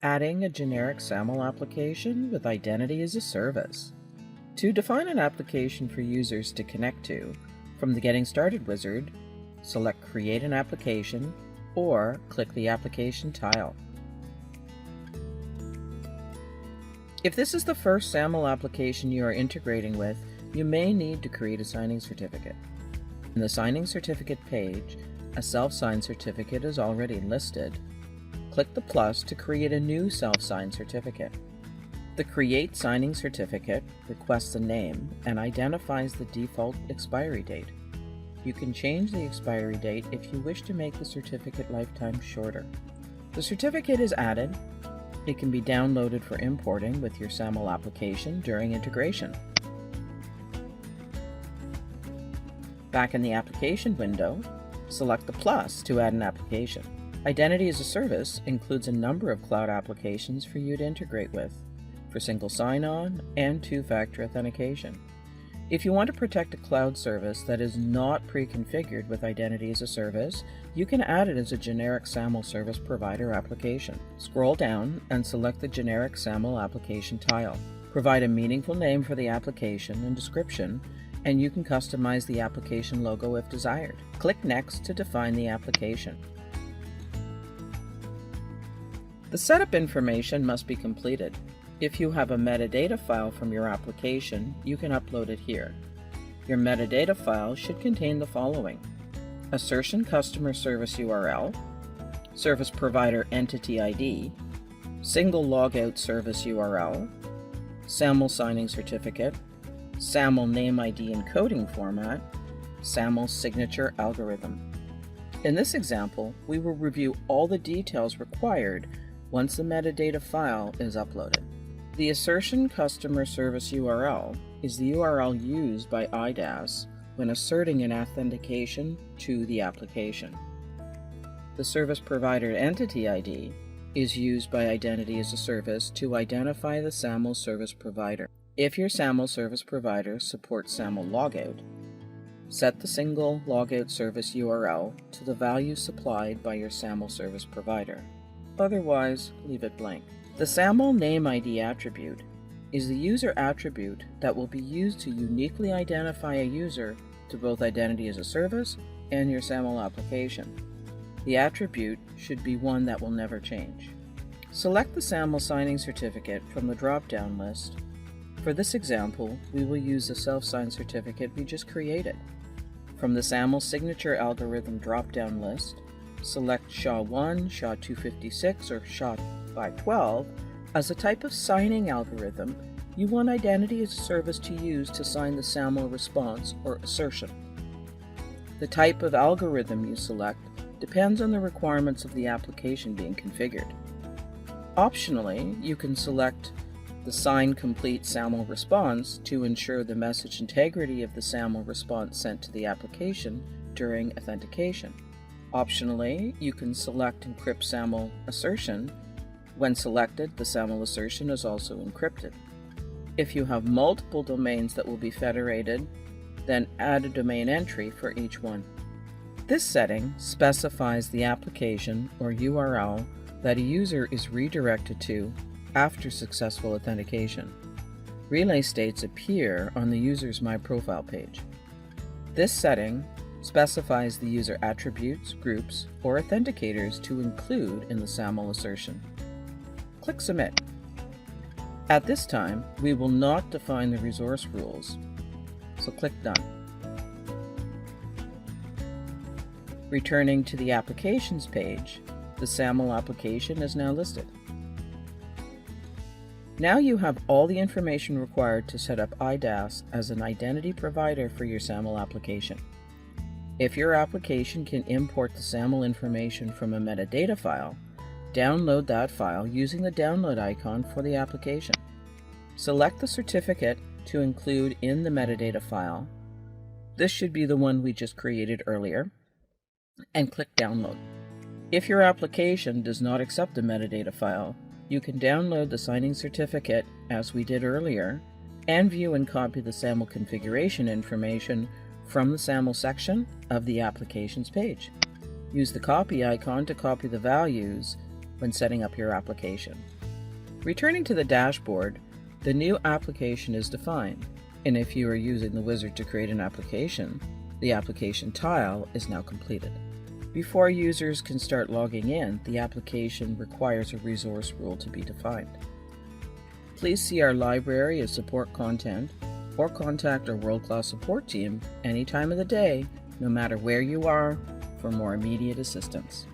Adding a generic SAML application with identity as a service. To define an application for users to connect to, from the Getting Started wizard, select Create an Application or click the Application tile. If this is the first SAML application you are integrating with, you may need to create a signing certificate. In the signing certificate page, a self-signed certificate is already listed. Click the plus to create a new self-signed certificate. The Create Signing Certificate requests a name and identifies the default expiry date. You can change the expiry date if you wish to make the certificate lifetime shorter. The certificate is added. It can be downloaded for importing with your SAML application during integration. Back in the application window, select the plus to add an application. Identity as a service includes a number of cloud applications for you to integrate with, for single sign-on and two-factor authentication. If you want to protect a cloud service that is not pre-configured with Identity as a Service, you can add it as a generic SAML service provider application. Scroll down and select the generic SAML application tile. Provide a meaningful name for the application and description, and you can customize the application logo if desired. Click Next to define the application. The setup information must be completed. If you have a metadata file from your application, you can upload it here. Your metadata file should contain the following: assertion customer service URL, service provider entity ID, single logout service URL, SAML signing certificate, SAML name ID encoding format, SAML signature algorithm. In this example, we will review all the details required once the metadata file is uploaded. The assertion customer service URL is the URL used by IDaaS when asserting an authentication to the application. The service provider entity ID is used by Identity as a Service to identify the SAML service provider. If your SAML service provider supports SAML logout, set the single logout service URL to the value supplied by your SAML service provider. Otherwise, leave it blank. The SAML name ID attribute is the user attribute that will be used to uniquely identify a user to both Identity as a Service and your SAML application. The attribute should be one that will never change. Select the SAML signing certificate from the drop-down list. For this example, we will use the self-signed certificate we just created. From the SAML signature algorithm drop-down list, select SHA-1, SHA-256, or SHA-512 as a type of signing algorithm you want Identity as a Service to use to sign the SAML response or assertion. The type of algorithm you select depends on the requirements of the application being configured. Optionally, you can select the Sign Complete SAML response to ensure the message integrity of the SAML response sent to the application during authentication. Optionally, you can select Encrypt SAML Assertion. When selected, the SAML assertion is also encrypted. If you have multiple domains that will be federated, then add a domain entry for each one. This setting specifies the application or URL that a user is redirected to after successful authentication. Relay states appear on the user's My Profile page. This setting specifies the user attributes, groups, or authenticators to include in the SAML assertion. Click Submit. At this time, we will not define the resource rules, so click Done. Returning to the Applications page, the SAML application is now listed. Now you have all the information required to set up IDaaS as an identity provider for your SAML application. If your application can import the SAML information from a metadata file, download that file using the download icon for the application. Select the certificate to include in the metadata file. This should be the one we just created earlier, and click Download. If your application does not accept a metadata file, you can download the signing certificate as we did earlier and view and copy the SAML configuration information from the SAML section of the Applications page. Use the copy icon to copy the values when setting up your application. Returning to the dashboard, the new application is defined, and if you are using the wizard to create an application, the application tile is now completed. Before users can start logging in, the application requires a resource rule to be defined. Please see our library of support content or contact our world-class support team any time of the day, no matter where you are, for more immediate assistance.